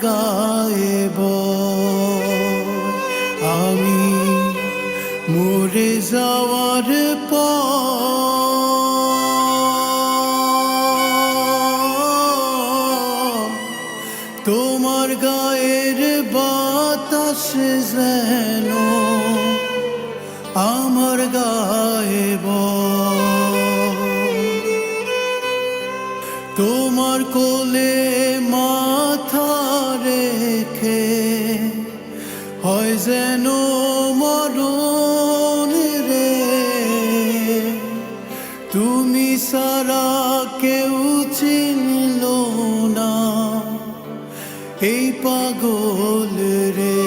গায়ে বয়। আমি মরে যাওয়ার পর তোমার গায়ের বাতাস যেন আমার গায়ে বয়। তোমার কোলে মাথা রেখে হয় যেন মরণ রে। তুমি সারা কেউ চিনল না এই পাগল রে।